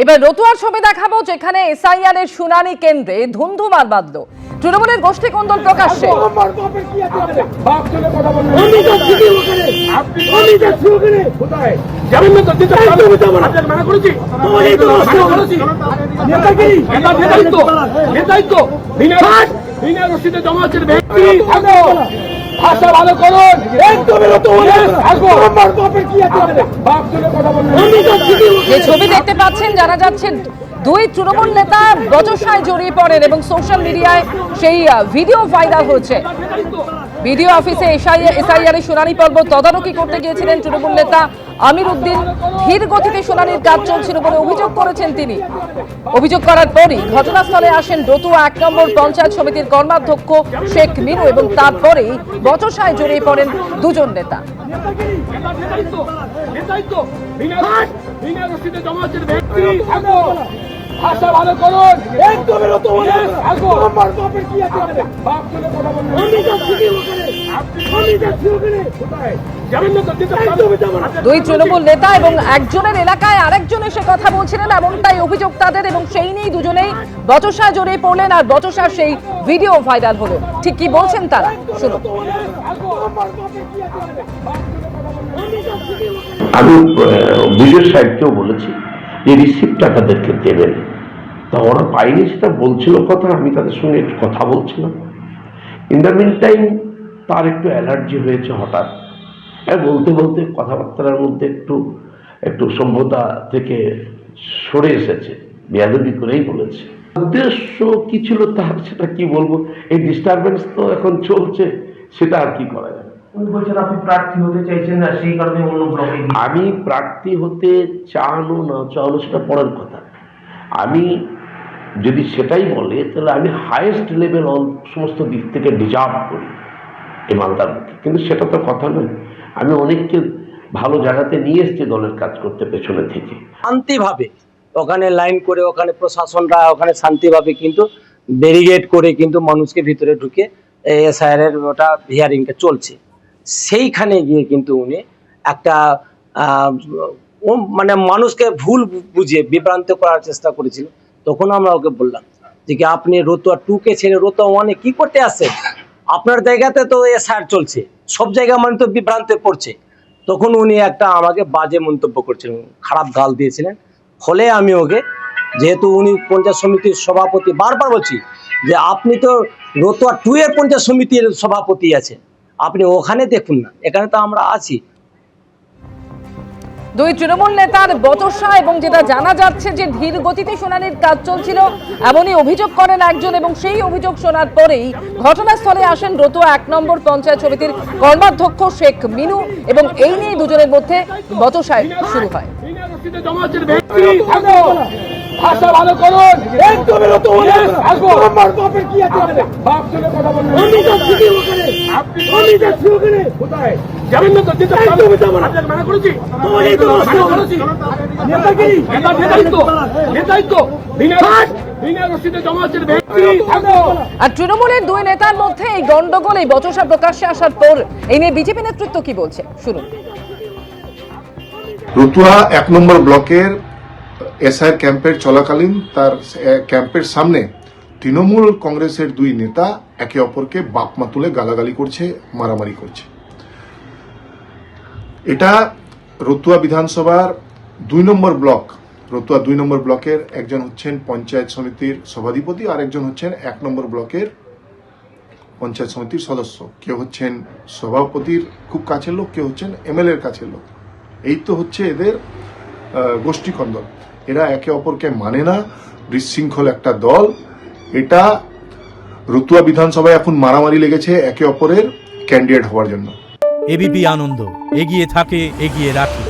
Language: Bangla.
এবার রতুয়ার ছবি দেখাবো, যেখানে এসআইআর এর শুনানি কেন্দ্রে ধুন্ধুমার বাঁধলো তৃণমূলের গোষ্ঠী কোন্দল প্রকাশ্যে। ভাষা ভালো করুন, যে ছবি দেখতে পাচ্ছেন, জানা যাচ্ছে দুই তৃণমূল নেতা বচসায় জড়িয়ে পড়েন এবং সোশ্যাল মিডিয়ায় সেই ভিডিও ভাইরাল হয়েছে। ভিডিও অফিসে এসআইআর এর শুনানি পর্ব তদারকি করতে গিয়েছিলেন তৃণমূল নেতা আমির উদ্দিন। ধীর গতিতে শুনানির কাজ চলছিল বলে অভিযোগ করেছেন তিনি। অভিযোগ করার পরই ঘটনাস্থলে আসেন রতুয়া ১ নম্বর পঞ্চায়েত সমিতির কর্মাধ্যক্ষ শেখ মিনু এবং তারপরেই বচসায় জড়িয়ে পড়েন দুজন নেতা। ভাষা ভালো করুন, দুই তৃণমূল নেতা এবং একজনের এলাকায় আরেকজন এসে কথা বলছিলেন, এমনটাই অভিযোগ তাদের, এবং সেই নিয়েই দুজনেই বচসায় জড়িয়ে পড়লেন আর বচসার সেই ভিডিও ভাইরাল হলো। ঠিক কি বলছেন তারা, শুনুন। আমি বিজয় সাহেবকেও বলেছি যে রিসিপ্টটা তাদেরকে দেবেন, তা ওরা পাইনি, সেটা বলছিল কথা, আমি তাদের সঙ্গে একটু কথা বলছিলাম। ইন দ্য মিন টাইম তার একটু অ্যালার্জি হয়েছে হঠাৎ, বলতে বলতে কথাবার্তার মধ্যে একটু সভ্যতা থেকে সরে এসেছে, বেয়াদবি করেই বলেছে। উদ্দেশ্য কি ছিল তার সেটা কি বলবো, এই ডিস্টারবেন্স তো এখন চলছে, সেটা আর কি করা যাবে। আপনি প্রার্থী হতে চাইছেন না, সেই কারণে অন্য ব্লকে আমি প্রার্থী হতে চানো না চানো সেটা পরের কথা। আমি যদি সেটাই বলে তাহলে আমি হাইয়েস্ট লেভেল সমস্ত দিক থেকে ডিজার্ভ করি এই মালদার মুখে, কিন্তু সেটা তো কথা নয়। আমি অনেককে ভালো জায়গাতে নিয়ে এসেছি দলের কাজ করতে পেছনে থেকে। শান্তিভাবে ওখানে লাইন করে, ওখানে প্রশাসনরা ওখানে শান্তিভাবে কিন্তু ব্যারিকেড করে কিন্তু মানুষকে ভিতরে ঢুকে এসআইআর এর ওটা হিয়ারিংটা চলছে, সেইখানে গিয়ে কিন্তু উনি একটা মানে মানুষকে ভুল বুঝিয়ে বিভ্রান্ত করার চেষ্টা করেছিল। তখন আমরা ওকে বললাম যে কি আপনি রতুয়া 2 কে ছেড়ে রতুয়া 1 কি করতে আসছেন? আপনার জায়গাতে তো এসআইআর চলছে, সব জায়গায় মানুষ তো বিভ্রান্তে পড়ছে। তখন উনি একটা আমাকে বাজে মন্তব্য করছিলেন, খারাপ গাল দিয়েছিলেন। ফলে আমি ওকে, যেহেতু উনি পঞ্চায়েত সমিতির সভাপতি, বারবার বলছি যে আপনি তো রতুয়া 2 এর পঞ্চায়েত সমিতির সভাপতি আছেন, আপনি ওখানে দেখুন না, এখানে তো আমরা আছি। দুই তৃণমূল নেতার বচসা এবং যেটা জানা যাচ্ছে যে ধীর গতিতে শুনানির কাজ চলছিল, এমনই অভিযোগ করেন একজন, এবং সেই অভিযোগ শোনার পরেই ঘটনাস্থলে আসেন রতুয়া ১ নম্বর পঞ্চায়েত সমিতির কর্মাধ্যক্ষ শেখ মিনু, এবং এই নিয়ে দুজনের মধ্যে বচসায় শুরু হয়। ভাষা ভালো করুন, আর তৃণমূলের দুই নেতার মধ্যে এই গন্ডগোল, এই বচসা প্রকাশ্যে আসার পর এই নিয়ে বিজেপি নেতৃত্ব কি বলছে, শুনুন। রতুয়া ১ নম্বর ব্লকের এসআইআর ক্যাম্পের চলাকালীন তার ক্যাম্পের সামনে তৃণমূল কংগ্রেসের দুই নেতা একে অপরকে বাপমা তুলে গালাগালি করছে, মারামারি করছে। এটা রতুয়া বিধানসভার ২ নম্বর ব্লক, রতুয়া ২ নম্বর ব্লকের একজন হচ্ছেন পঞ্চায়েত সমিতির সভাধিপতি, আর একজন হচ্ছেন ১ নম্বর ব্লকের পঞ্চায়েত সমিতির সদস্য। কেউ হচ্ছেন সভাপতির খুব কাছের লোক, কেউ হচ্ছেন এমএলএ এর কাছের লোক। এই তো হচ্ছে এদের গোষ্ঠী কন্দল। এরা একে অপরকে মানে না, বিশৃঙ্খল একটা দল। এটা রতুয়া বিধানসভায় এখন মারামারি লেগেছে একে অপরের ক্যান্ডিডেট হওয়ার জন্য। এবিপি আনন্দ, এগিয়ে থাকে, এগিয়ে রাখে।